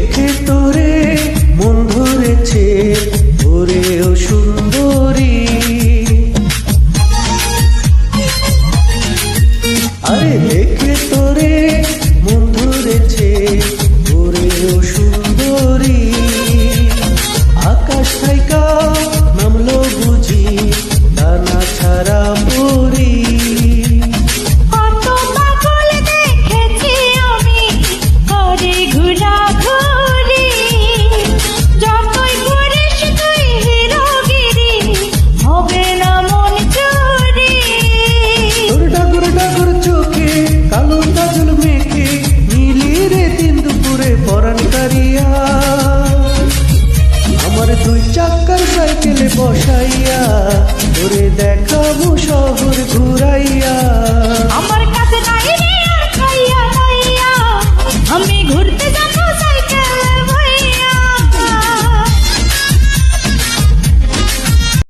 দেখে তোরে মন ধরেছে ওরে ও সুন্দরী। আরে দেখে তোরে মন ধরেছে ওরে ও সুন্দরী। আকাশ থাইকা নামলো বুঝি ডানা ছাড়া পরি। কালো কাজল মেখে নীলি রে দিন দুপুরে পরাণ কারিয়া।